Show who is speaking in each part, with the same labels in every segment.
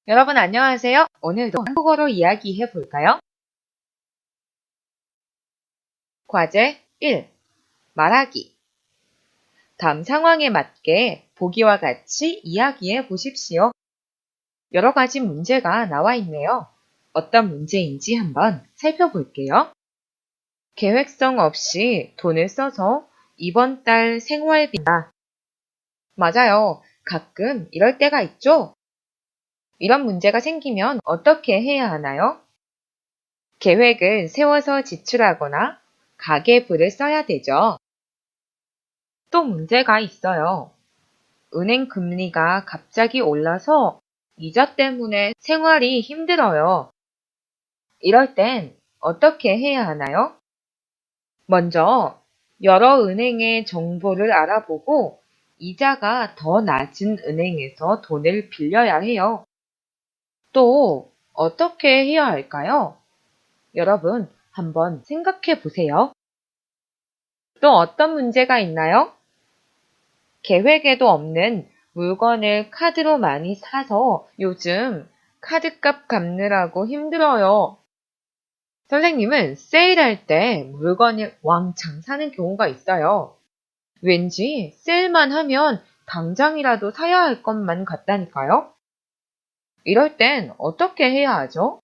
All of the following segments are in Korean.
Speaker 1: 여러분 안녕하세요. 오늘도 한국어로 이야기해 볼까요? 과제 1. 말하기. 다음 상황에 맞게 보기와 같이 이야기해 보십시오. 여러 가지 문제가 나와 있네요. 어떤 문제인지 한번 살펴볼게요. 계획성 없이 돈을 써서 이번 달 생활비가 맞아요. 가끔 이럴 때가 있죠? 이런 문제가 생기면 어떻게 해야 하나요? 계획을 세워서 지출하거나 가계부를 써야 되죠. 또 문제가 있어요. 은행 금리가 갑자기 올라서 이자 때문에 생활이 힘들어요. 이럴 땐 어떻게 해야 하나요? 먼저 여러 은행의 정보를 알아보고 이자가 더 낮은 은행에서 돈을 빌려야 해요. 또 어떻게 해야 할까요? 여러분 한번 생각해 보세요. 또 어떤 문제가 있나요? 계획에도 없는 물건을 카드로 많이 사서 요즘 카드값 갚느라고 힘들어요. 선생님은 세일할 때 물건을 왕창 사는 경우가 있어요. 왠지 세일만 하면 당장이라도 사야 할 것만 같다니까요. 이럴 땐 어떻게 해야 하죠?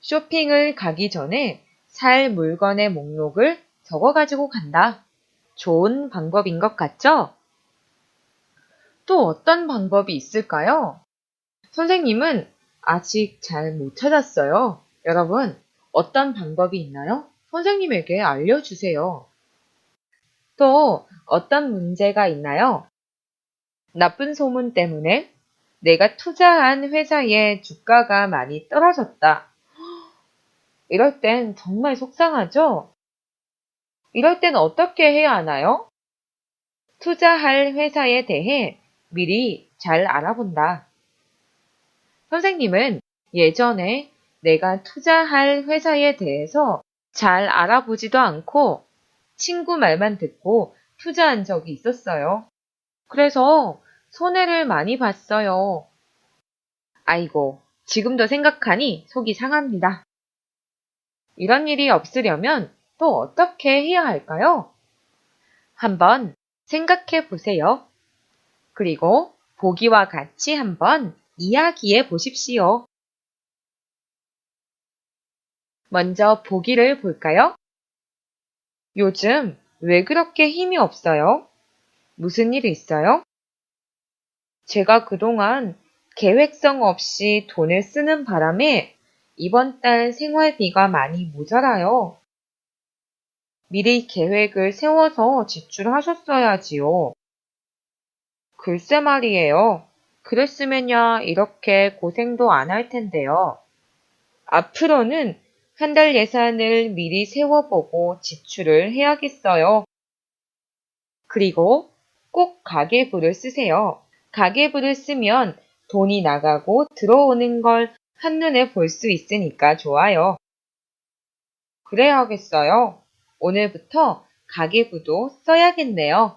Speaker 1: 쇼핑을 가기 전에 살 물건의 목록을 적어가지고 간다. 좋은 방법인 것 같죠? 또 어떤 방법이 있을까요? 선생님은 아직 잘 못 찾았어요. 여러분, 어떤 방법이 있나요? 선생님에게 알려주세요. 또 어떤 문제가 있나요? 나쁜 소문 때문에 내가 투자한 회사의 주가가 많이 떨어졌다. 이럴 땐 정말 속상하죠? 이럴 땐 어떻게 해야 하나요? 투자할 회사에 대해 미리 잘 알아본다. 선생님은 예전에 내가 투자할 회사에 대해서 잘 알아보지도 않고 친구 말만 듣고 투자한 적이 있었어요. 그래서 손해를 많이 봤어요. 아이고, 지금도 생각하니 속이 상합니다. 이런 일이 없으려면 또 어떻게 해야 할까요? 한번 생각해 보세요. 그리고 보기와 같이 한번 이야기해 보십시오. 먼저 보기를 볼까요? 요즘 왜 그렇게 힘이 없어요? 무슨 일 있어요? 제가 그동안 계획성 없이 돈을 쓰는 바람에 이번 달 생활비가 많이 모자라요. 미리 계획을 세워서 지출하셨어야지요. 글쎄 말이에요. 그랬으면야 이렇게 고생도 안 할 텐데요. 앞으로는 한 달 예산을 미리 세워보고 지출을 해야겠어요. 그리고 꼭 가계부를 쓰세요. 가계부를 쓰면 돈이 나가고 들어오는 걸 한눈에 볼 수 있으니까 좋아요. 그래야겠어요. 오늘부터 가계부도 써야겠네요.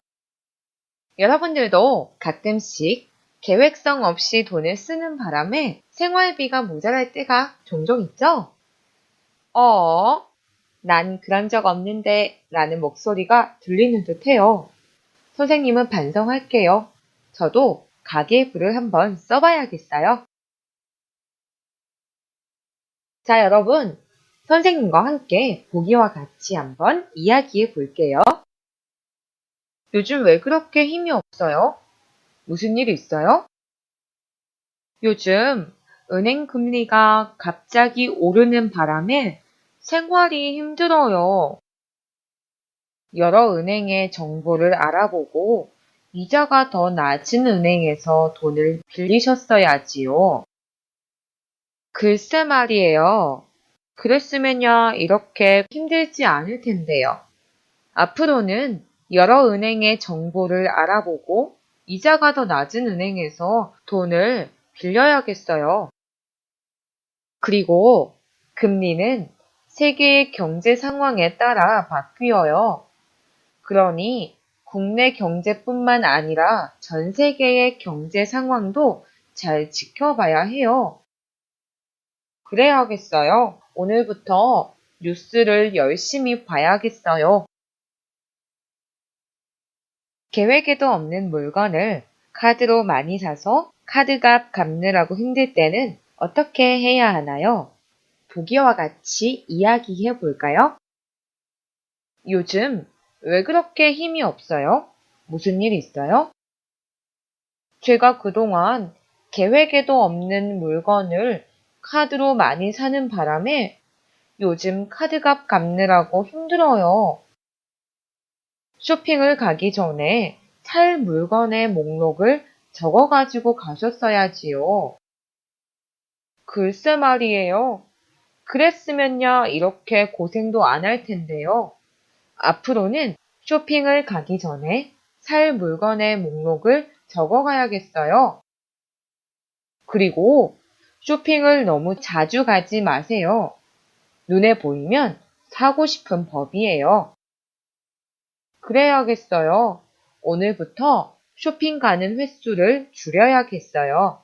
Speaker 1: 여러분들도 가끔씩 계획성 없이 돈을 쓰는 바람에 생활비가 모자랄 때가 종종 있죠? 난 그런 적 없는데 라는 목소리가 들리는 듯 해요. 선생님은 반성할게요. 저도 가계부를 한번 써봐야겠어요. 자, 여러분. 선생님과 함께 보기와 같이 한번 이야기해 볼게요. 요즘 왜 그렇게 힘이 없어요? 무슨 일 있어요? 요즘 은행 금리가 갑자기 오르는 바람에 생활이 힘들어요. 여러 은행의 정보를 알아보고 이자가 더 낮은 은행에서 돈을 빌리셨어야지요. 글쎄 말이에요. 그랬으면야 이렇게 힘들지 않을 텐데요. 앞으로는 여러 은행의 정보를 알아보고 이자가 더 낮은 은행에서 돈을 빌려야겠어요. 그리고 금리는 세계의 경제 상황에 따라 바뀌어요. 그러니 국내 경제뿐만 아니라 전 세계의 경제 상황도 잘 지켜봐야 해요. 그래야겠어요. 오늘부터 뉴스를 열심히 봐야겠어요. 계획에도 없는 물건을 카드로 많이 사서 카드값 갚느라고 힘들 때는 어떻게 해야 하나요? 보기와 같이 이야기해 볼까요? 요즘 왜 그렇게 힘이 없어요? 무슨 일 있어요? 제가 그동안 계획에도 없는 물건을 카드로 많이 사는 바람에 요즘 카드값 갚느라고 힘들어요. 쇼핑을 가기 전에 살 물건의 목록을 적어가지고 가셨어야지요. 글쎄 말이에요. 그랬으면야 이렇게 고생도 안 할 텐데요. 앞으로는 쇼핑을 가기 전에 살 물건의 목록을 적어가야겠어요. 그리고 쇼핑을 너무 자주 가지 마세요. 눈에 보이면 사고 싶은 법이에요. 그래야겠어요. 오늘부터 쇼핑 가는 횟수를 줄여야겠어요.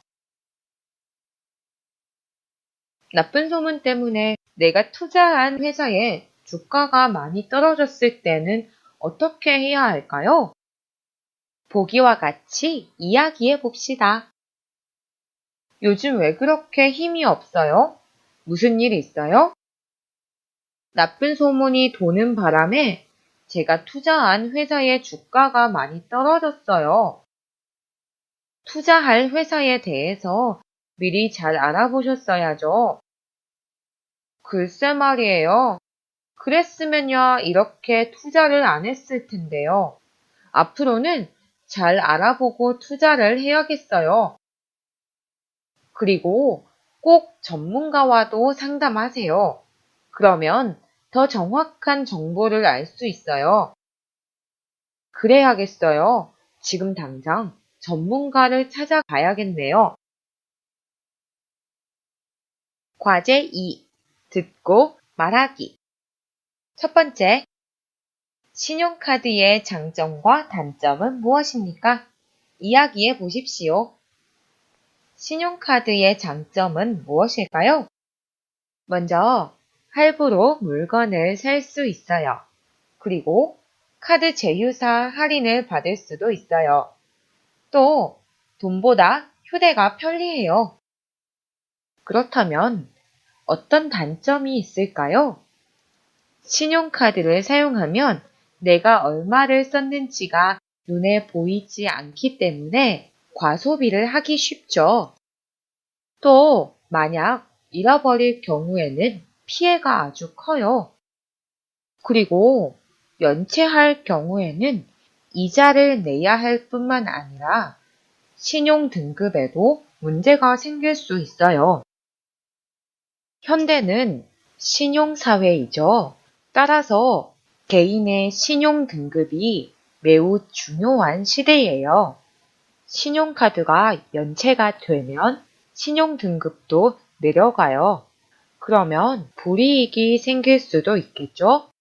Speaker 1: 나쁜 소문 때문에 내가 투자한 회사의 주가가 많이 떨어졌을 때는 어떻게 해야 할까요? 보기와 같이 이야기해 봅시다. 요즘 왜 그렇게 힘이 없어요? 무슨 일 있어요? 나쁜 소문이 도는 바람에 제가 투자한 회사의 주가가 많이 떨어졌어요. 투자할 회사에 대해서 미리 잘 알아보셨어야죠. 글쎄 말이에요. 그랬으면야 이렇게 투자를 안 했을 텐데요. 앞으로는 잘 알아보고 투자를 해야겠어요. 그리고 꼭 전문가와도 상담하세요. 그러면 더 정확한 정보를 알 수 있어요. 그래야겠어요. 지금 당장 전문가를 찾아가야겠네요. 과제 2. 듣고 말하기. 첫 번째, 신용카드의 장점과 단점은 무엇입니까? 이야기해 보십시오. 신용카드의 장점은 무엇일까요? 먼저, 할부로 물건을 살 수 있어요. 그리고 카드 제휴사 할인을 받을 수도 있어요. 또, 돈보다 휴대가 편리해요. 그렇다면 어떤 단점이 있을까요? 신용카드를 사용하면 내가 얼마를 썼는지가 눈에 보이지 않기 때문에 과소비를 하기 쉽죠. 또, 만약 잃어버릴 경우에는 피해가 아주 커요. 그리고 연체할 경우에는 이자를 내야 할 뿐만 아니라 신용 등급에도 문제가 생길 수 있어요. 현대는 신용사회이죠. 따라서 개인의 신용 등급이 매우 중요한 시대예요. 신용카드가 연체가 되면 신용 등급도 내려가요. 그러면 불이익이 생길 수도 있겠죠?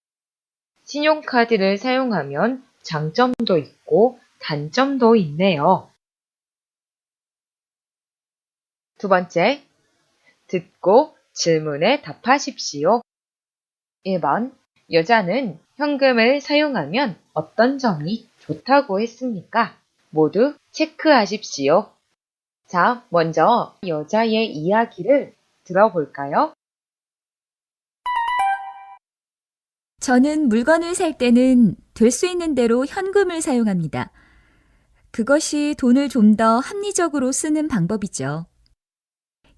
Speaker 1: 신용카드를 사용하면 장점도 있고 단점도 있네요. 두 번째, 듣고 질문에 답하십시오. 1번, 여자는 현금을 사용하면 어떤 점이 좋다고 했습니까? 모두 체크하십시오. 자, 먼저 여자의 이야기를 들어볼까요?
Speaker 2: 저는 물건을 살 때는 될 수 있는 대로 현금을 사용합니다. 그것이 돈을 좀 더 합리적으로 쓰는 방법이죠.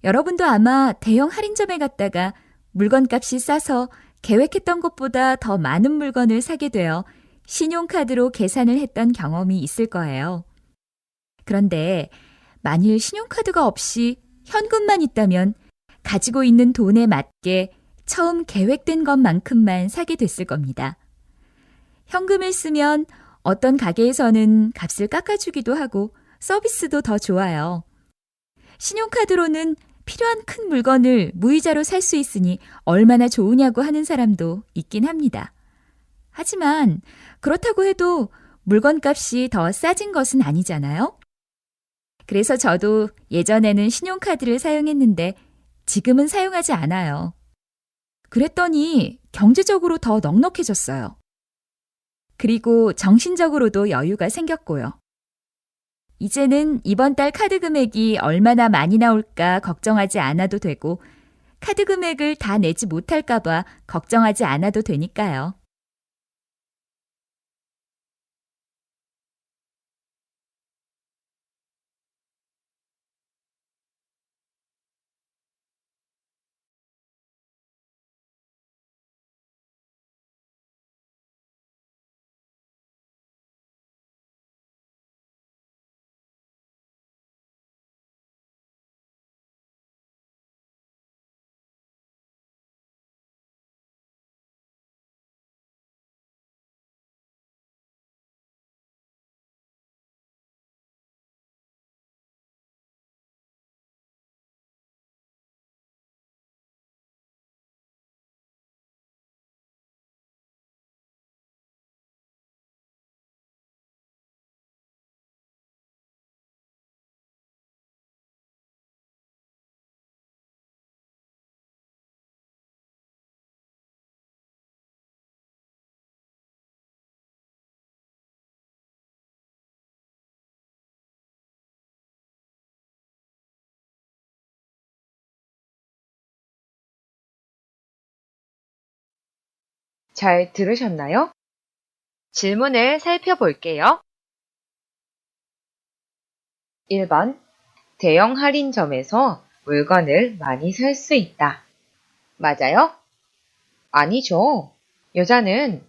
Speaker 2: 여러분도 아마 대형 할인점에 갔다가 물건값이 싸서 계획했던 것보다 더 많은 물건을 사게 되어 신용카드로 계산을 했던 경험이 있을 거예요. 그런데 만일 신용카드가 없이 현금만 있다면 가지고 있는 돈에 맞게 처음 계획된 것만큼만 사게 됐을 겁니다. 현금을 쓰면 어떤 가게에서는 값을 깎아주기도 하고 서비스도 더 좋아요. 신용카드로는 필요한 큰 물건을 무이자로 살 수 있으니 얼마나 좋으냐고 하는 사람도 있긴 합니다. 하지만 그렇다고 해도 물건값이 더 싸진 것은 아니잖아요. 그래서 저도 예전에는 신용카드를 사용했는데 지금은 사용하지 않아요. 그랬더니 경제적으로 더 넉넉해졌어요. 그리고 정신적으로도 여유가 생겼고요. 이제는 이번 달 카드 금액이 얼마나 많이 나올까 걱정하지 않아도 되고 카드 금액을 다 내지 못할까 봐 걱정하지 않아도 되니까요.
Speaker 1: 잘 들으셨나요? 질문을 살펴볼게요. 1번. 대형 할인점에서 물건을 많이 살 수 있다. 맞아요? 아니죠. 여자는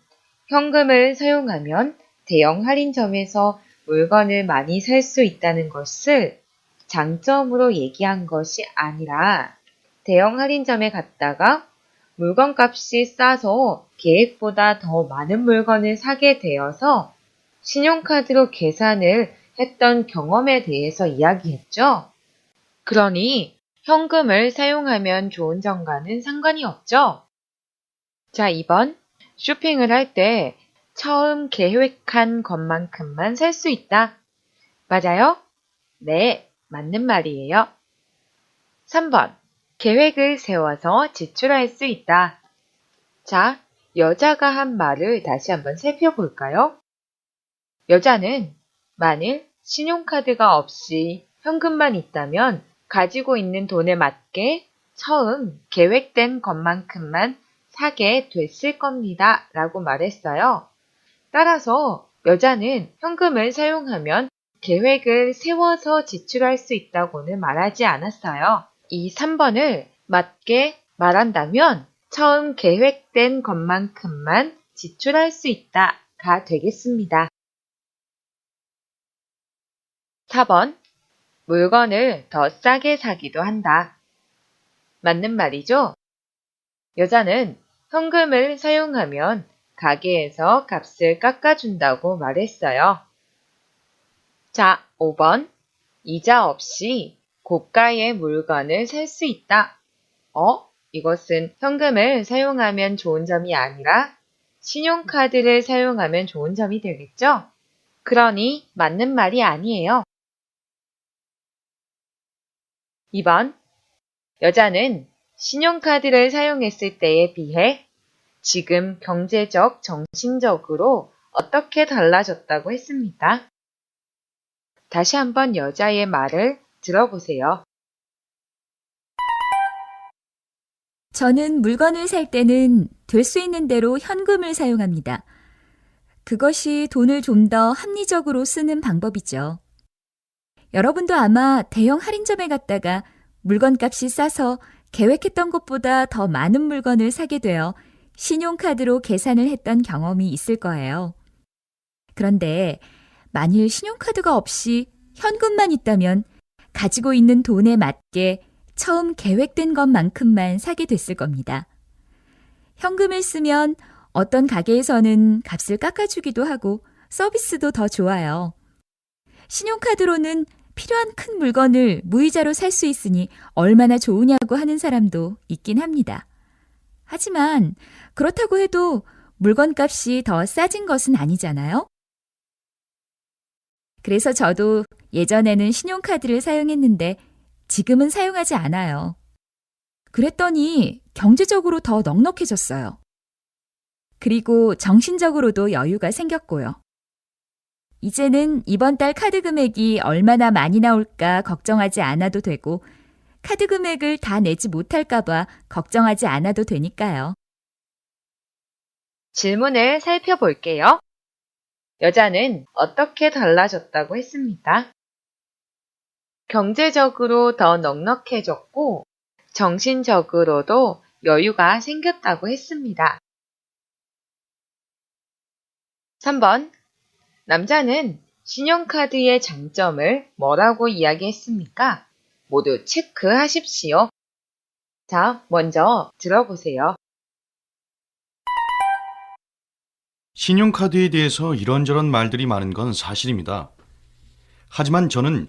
Speaker 1: 현금을 사용하면 대형 할인점에서 물건을 많이 살 수 있다는 것을 장점으로 얘기한 것이 아니라 대형 할인점에 갔다가 물건값이 싸서 계획보다 더 많은 물건을 사게 되어서 신용카드로 계산을 했던 경험에 대해서 이야기했죠. 그러니 현금을 사용하면 좋은 점과는 상관이 없죠. 자, 2번. 쇼핑을 할 때 처음 계획한 것만큼만 살 수 있다. 맞아요? 네, 맞는 말이에요. 3번. 계획을 세워서 지출할 수 있다. 자, 여자가 한 말을 다시 한번 살펴볼까요? 여자는 만일 신용카드가 없이 현금만 있다면 가지고 있는 돈에 맞게 처음 계획된 것만큼만 사게 됐을 겁니다. 라고 말했어요. 따라서 여자는 현금을 사용하면 계획을 세워서 지출할 수 있다고는 말하지 않았어요. 이 3번을 맞게 말한다면 처음 계획된 것만큼만 지출할 수 있다가 되겠습니다. 4번. 물건을 더 싸게 사기도 한다. 맞는 말이죠? 여자는 현금을 사용하면 가게에서 값을 깎아준다고 말했어요. 자, 5번. 이자 없이 고가의 물건을 살 수 있다. 이것은 현금을 사용하면 좋은 점이 아니라 신용카드를 사용하면 좋은 점이 되겠죠? 그러니 맞는 말이 아니에요. 2번. 여자는 신용카드를 사용했을 때에 비해 지금 경제적, 정신적으로 어떻게 달라졌다고 했습니까? 다시 한번 여자의 말을 들어보세요.
Speaker 2: 저는 물건을 살 때는 될 수 있는 대로 현금을 사용합니다. 그것이 돈을 좀 더 합리적으로 쓰는 방법이죠. 여러분도 아마 대형 할인점에 갔다가 물건값이 싸서 계획했던 것보다 더 많은 물건을 사게 되어 신용카드로 계산을 했던 경험이 있을 거예요. 그런데 만일 신용카드가 없이 현금만 있다면 가지고 있는 돈에 맞게 처음 계획된 것만큼만 사게 됐을 겁니다. 현금을 쓰면 어떤 가게에서는 값을 깎아주기도 하고 서비스도 더 좋아요. 신용카드로는 필요한 큰 물건을 무이자로 살 수 있으니 얼마나 좋으냐고 하는 사람도 있긴 합니다. 하지만 그렇다고 해도 물건값이 더 싸진 것은 아니잖아요. 그래서 저도 예전에는 신용카드를 사용했는데 지금은 사용하지 않아요. 그랬더니 경제적으로 더 넉넉해졌어요. 그리고 정신적으로도 여유가 생겼고요. 이제는 이번 달 카드 금액이 얼마나 많이 나올까 걱정하지 않아도 되고 카드 금액을 다 내지 못할까봐 걱정하지 않아도 되니까요.
Speaker 1: 질문을 살펴볼게요. 여자는 어떻게 달라졌다고 했습니까? 경제적으로 더 넉넉해졌고 정신적으로도 여유가 생겼다고 했습니다. 3번. 남자는 신용카드의 장점을 뭐라고 이야기했습니까? 모두 체크하십시오. 자, 먼저 들어보세요.
Speaker 3: 신용카드에 대해서 이런저런 말들이 많은 건 사실입니다. 하지만 저는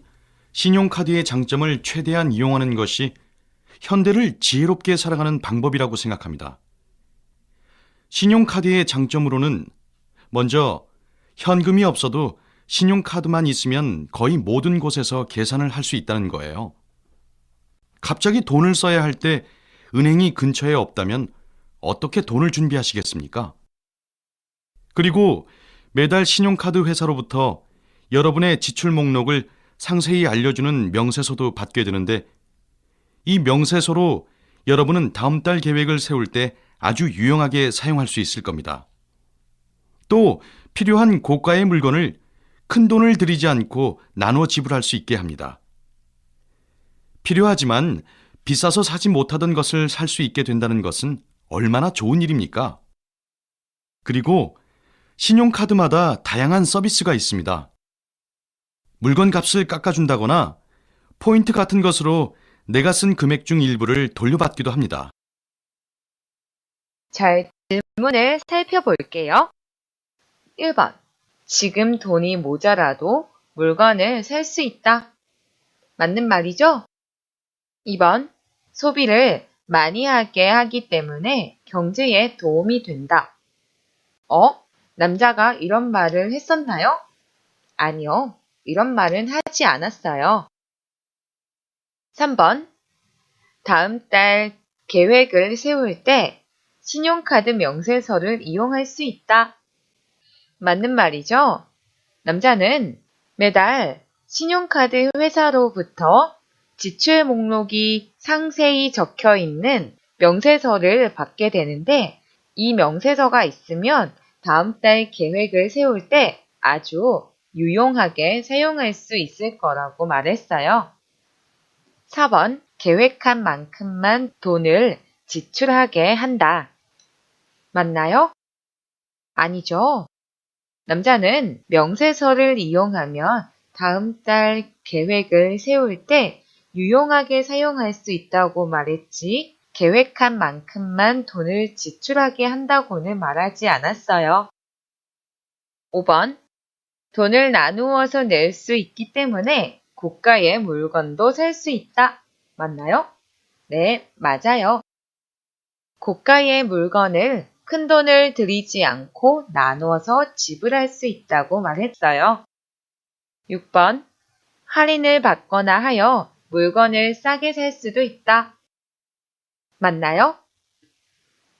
Speaker 3: 신용카드의 장점을 최대한 이용하는 것이 현대를 지혜롭게 살아가는 방법이라고 생각합니다. 신용카드의 장점으로는 먼저 현금이 없어도 신용카드만 있으면 거의 모든 곳에서 계산을 할 수 있다는 거예요. 갑자기 돈을 써야 할 때 은행이 근처에 없다면 어떻게 돈을 준비하시겠습니까? 그리고 매달 신용카드 회사로부터 여러분의 지출 목록을 상세히 알려주는 명세서도 받게 되는데 이 명세서로 여러분은 다음 달 계획을 세울 때 아주 유용하게 사용할 수 있을 겁니다. 또 필요한 고가의 물건을 큰 돈을 들이지 않고 나눠 지불할 수 있게 합니다. 필요하지만 비싸서 사지 못하던 것을 살 수 있게 된다는 것은 얼마나 좋은 일입니까? 그리고 신용카드마다 다양한 서비스가 있습니다. 물건 값을 깎아준다거나 포인트 같은 것으로 내가 쓴 금액 중 일부를 돌려받기도 합니다.
Speaker 1: 잘 질문을 살펴볼게요. 1번. 지금 돈이 모자라도 물건을 살 수 있다. 맞는 말이죠? 2번. 소비를 많이 하게 하기 때문에 경제에 도움이 된다. 남자가 이런 말을 했었나요? 아니요. 이런 말은 하지 않았어요. 3번. 다음 달 계획을 세울 때 신용카드 명세서를 이용할 수 있다. 맞는 말이죠? 남자는 매달 신용카드 회사로부터 지출 목록이 상세히 적혀 있는 명세서를 받게 되는데 이 명세서가 있으면 다음 달 계획을 세울 때 아주 유용하게 사용할 수 있을 거라고 말했어요. 4번. 계획한 만큼만 돈을 지출하게 한다. 맞나요? 아니죠. 남자는 명세서를 이용하면 다음 달 계획을 세울 때 유용하게 사용할 수 있다고 말했지 계획한 만큼만 돈을 지출하게 한다고는 말하지 않았어요. 5번. 돈을 나누어서 낼 수 있기 때문에 고가의 물건도 살 수 있다. 맞나요? 네, 맞아요. 고가의 물건을 큰 돈을 들이지 않고 나누어서 지불할 수 있다고 말했어요. 6번. 할인을 받거나 하여 물건을 싸게 살 수도 있다. 맞나요?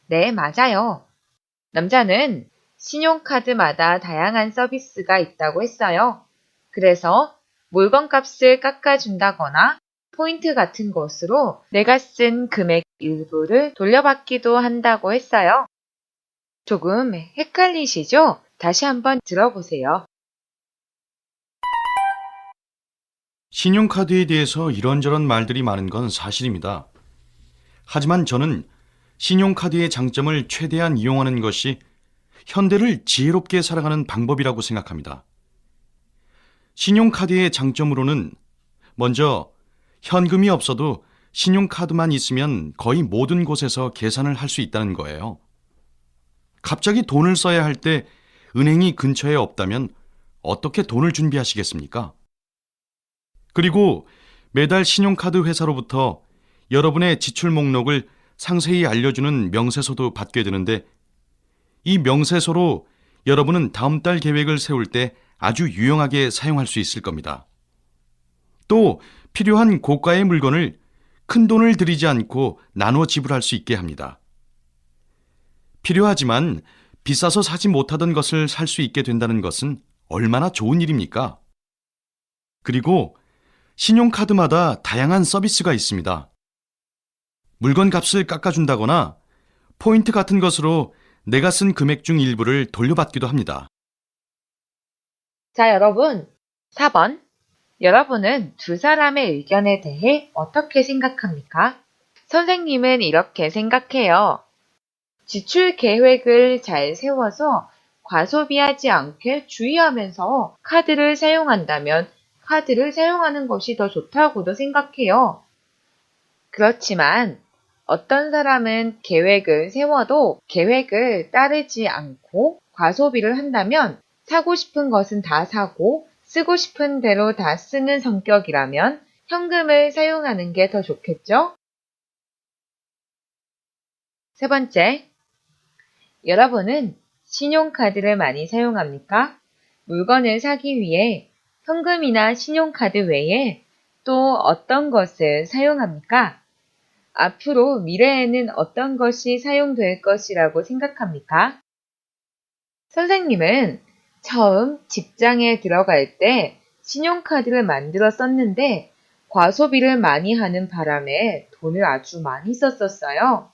Speaker 1: 네, 맞아요. 남자는 신용카드마다 다양한 서비스가 있다고 했어요. 그래서 물건값을 깎아준다거나 포인트 같은 것으로 내가 쓴 금액 일부를 돌려받기도 한다고 했어요. 조금 헷갈리시죠? 다시 한번 들어보세요.
Speaker 3: 신용카드에 대해서 이런저런 말들이 많은 건 사실입니다. 하지만 저는 신용카드의 장점을 최대한 이용하는 것이 현대를 지혜롭게 살아가는 방법이라고 생각합니다. 신용카드의 장점으로는 먼저 현금이 없어도 신용카드만 있으면 거의 모든 곳에서 계산을 할 수 있다는 거예요. 갑자기 돈을 써야 할 때 은행이 근처에 없다면 어떻게 돈을 준비하시겠습니까? 그리고 매달 신용카드 회사로부터 여러분의 지출 목록을 상세히 알려주는 명세서도 받게 되는데 이 명세서로 여러분은 다음 달 계획을 세울 때 아주 유용하게 사용할 수 있을 겁니다. 또 필요한 고가의 물건을 큰 돈을 들이지 않고 나눠 지불할 수 있게 합니다. 필요하지만 비싸서 사지 못하던 것을 살 수 있게 된다는 것은 얼마나 좋은 일입니까? 그리고 신용카드마다 다양한 서비스가 있습니다. 물건 값을 깎아준다거나 포인트 같은 것으로 내가 쓴 금액 중 일부를 돌려받기도 합니다.
Speaker 1: 자, 여러분. 4번. 여러분은 두 사람의 의견에 대해 어떻게 생각합니까? 선생님은 이렇게 생각해요. 지출 계획을 잘 세워서 과소비하지 않게 주의하면서 카드를 사용한다면 카드를 사용하는 것이 더 좋다고도 생각해요. 그렇지만 어떤 사람은 계획을 세워도 계획을 따르지 않고 과소비를 한다면 사고 싶은 것은 다 사고 쓰고 싶은 대로 다 쓰는 성격이라면 현금을 사용하는 게 더 좋겠죠? 세 번째, 여러분은 신용카드를 많이 사용합니까? 물건을 사기 위해 현금이나 신용카드 외에 또 어떤 것을 사용합니까? 앞으로 미래에는 어떤 것이 사용될 것이라고 생각합니까? 선생님은 처음 직장에 들어갈 때 신용카드를 만들어 썼는데 과소비를 많이 하는 바람에 돈을 아주 많이 썼었어요.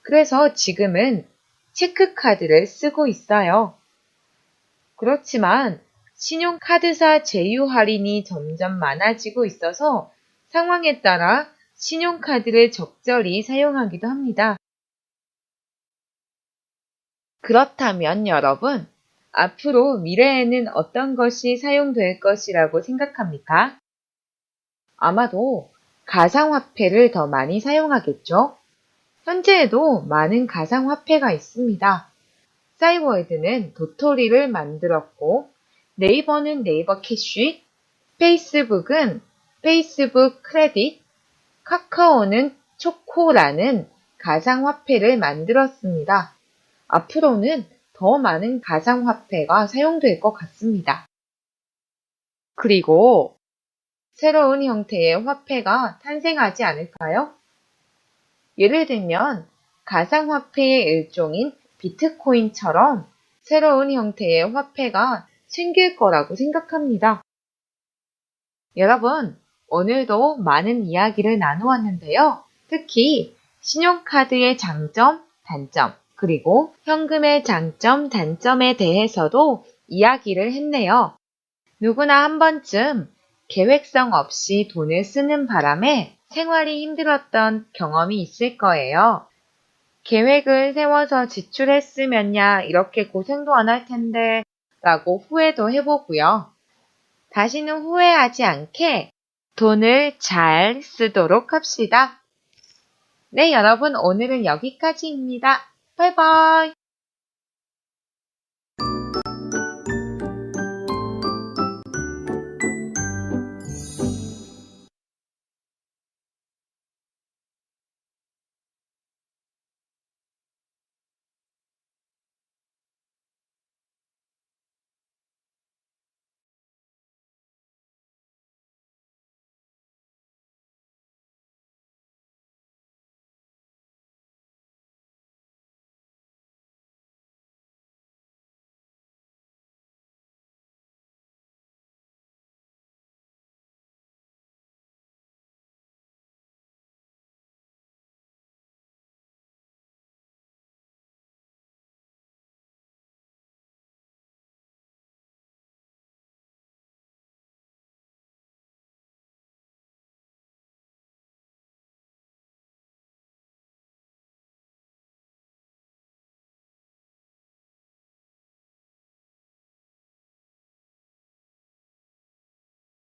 Speaker 1: 그래서 지금은 체크카드를 쓰고 있어요. 그렇지만 신용카드사 제휴 할인이 점점 많아지고 있어서 상황에 따라 신용카드를 적절히 사용하기도 합니다. 그렇다면 여러분, 앞으로 미래에는 어떤 것이 사용될 것이라고 생각합니까? 아마도 가상화폐를 더 많이 사용하겠죠? 현재에도 많은 가상화폐가 있습니다. 싸이월드는 도토리를 만들었고, 네이버는 네이버 캐시, 페이스북은 페이스북 크레딧, 카카오는 초코라는 가상화폐를 만들었습니다. 앞으로는 더 많은 가상화폐가 사용될 것 같습니다. 그리고 새로운 형태의 화폐가 탄생하지 않을까요? 예를 들면 가상화폐의 일종인 비트코인처럼 새로운 형태의 화폐가 생길 거라고 생각합니다. 여러분, 오늘도 많은 이야기를 나누었는데요. 특히 신용카드의 장점, 단점, 그리고 현금의 장점, 단점에 대해서도 이야기를 했네요. 누구나 한 번쯤 계획성 없이 돈을 쓰는 바람에 생활이 힘들었던 경험이 있을 거예요. 계획을 세워서 지출했으면야 이렇게 고생도 안 할 텐데 라고 후회도 해보고요. 다시는 후회하지 않게 돈을 잘 쓰도록 합시다. 네, 여러분, 오늘은 여기까지입니다. 바이바이.